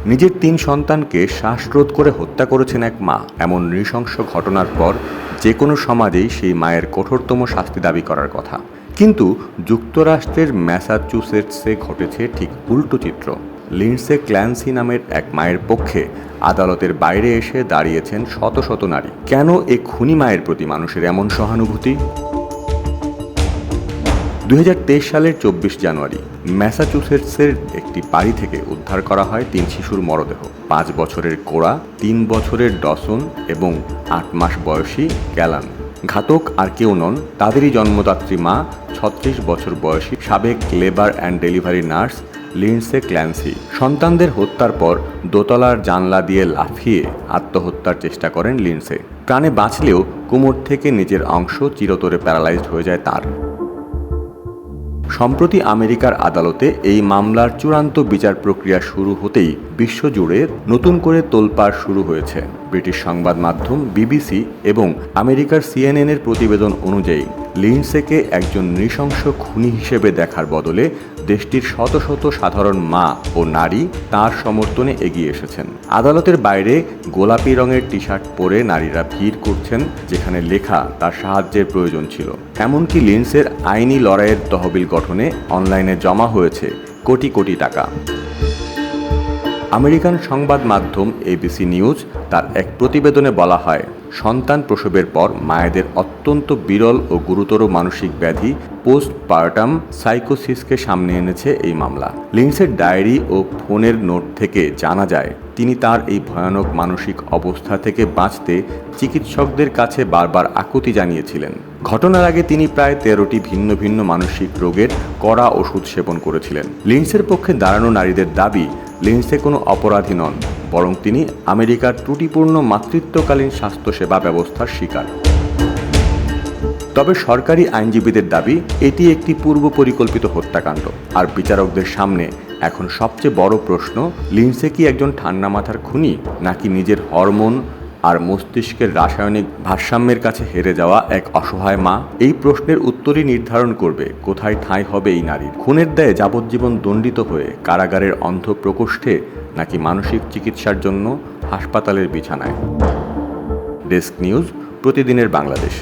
নিজের ৩ সন্তানকে শ্বাসরোধ করে হত্যা করেছেন এক মা। এমন নৃশংস ঘটনার পর যে কোনো সমাজেই সেই মায়ের কঠোরতম শাস্তি দাবি করার কথা। কিন্তু যুক্তরাষ্ট্রের ম্যাসাচুসেটসে ঘটেছে ঠিক উল্টো চিত্র। লিন্ডসে ক্ল্যান্সি নামের এক মায়ের পক্ষে আদালতের বাইরে এসে দাঁড়িয়েছেন শত শত নারী। কেন এ খুনি মায়ের প্রতি মানুষের এমন সহানুভূতি? 2023 সালের 24 জানুয়ারি ম্যাসাচুসেটসের একটি বাড়ি থেকে উদ্ধার করা হয় 3 শিশুর মরদেহ। 5 বছরের কোরা, 3 বছরের ডসন এবং 8 মাস বয়সী গ্যালান। ঘাতক আর কেউ নন, তাদেরই জন্মদাত্রী মা, 36 বছর বয়সী সাবেক labour and delivery nurse Lindsay Clancy. সন্তানদের হত্যার পর দোতলার জানলা দিয়ে লাফিয়ে আত্মহত্যার চেষ্টা করেন লিন্ডসে। প্রাণে বাঁচলেও কোমর থেকে নিজের অংশ চিরতরে প্যারালাইজড হয়ে যায় তার। সম্প্রতি আমেরিকার আদালতে এই মামলার চূড়ান্ত বিচার প্রক্রিয়া শুরু হতেই বিশ্বজুড়ে নতুন করে তোলপাড় শুরু হয়েছে। ব্রিটিশ সংবাদ মাধ্যম বিবিসি এবং আমেরিকার সিএনএনের প্রতিবেদন অনুযায়ী লিন্ডসেকে একজন নৃশংস খুনি হিসেবে দেখার বদলে দেশটির শত শত সাধারণ মা ও নারী তার সমর্থনে এগিয়ে এসেছেন। আদালতের বাইরে গোলাপি রঙের টি শার্ট পরে নারীরা ভিড় করছেন, যেখানে লেখা তার সাহায্যের প্রয়োজন ছিল। এমনকি লিন্ডসের আইনি লড়াইয়ের তহবিল গঠনে অনলাইনে জমা হয়েছে কোটি কোটি টাকা। আমেরিকান সংবাদ মাধ্যম এবিসি নিউজ তার এক প্রতিবেদনে বলা হয়, সন্তান প্রসবের পর মায়েদের অত্যন্ত বিরল ও গুরুতর মানসিক ব্যাধি পোস্টপার্টাম সাইকোসিসকে সামনে এনেছে এই মামলা। লিন্ডসের ডায়েরি ও ফোনের নোট থেকে জানা যায় তিনি তার এই ভয়ানক মানসিক অবস্থা থেকে বাঁচতে চিকিৎসকদের কাছে বারবার আকুতি জানিয়েছিলেন। ঘটনার আগে তিনি প্রায় 13টি ভিন্ন ভিন্ন মানসিক রোগের কড়া ওষুধ সেবন করেছিলেন। লিন্ডসের পক্ষে দাঁড়ানো নারীদের দাবি, লিন্ডসে কোনো অপরাধী নন, বরং তিনি আমেরিকার ত্রুটিপূর্ণ মাতৃত্বকালীন স্বাস্থ্যসেবা ব্যবস্থার শিকার। তবে সরকারি আইনজীবীদের দাবি এটি একটি পূর্ব পরিকল্পিত হত্যাকাণ্ড। আর বিচারকদের সামনে এখন সবচেয়ে বড় প্রশ্ন, লিন্ডসে কি একজন ঠান্ডা মাথার খুনি, নাকি নিজের হরমোন আর মস্তিষ্কের রাসায়নিক ভারসাম্যের কাছে হেরে যাওয়া এক অসহায় মা? এই প্রশ্নের উত্তরই নির্ধারণ করবে কোথায় ঠাঁই হবে এই নারীর। খুনের দায়ে যাবজ্জীবন দণ্ডিত হয়ে কারাগারের অন্ধ প্রকোষ্ঠে, নাকি মানসিক চিকিৎসার জন্য হাসপাতালের বিছানায়। ডেস্ক নিউজ, প্রতিদিনের বাংলাদেশ।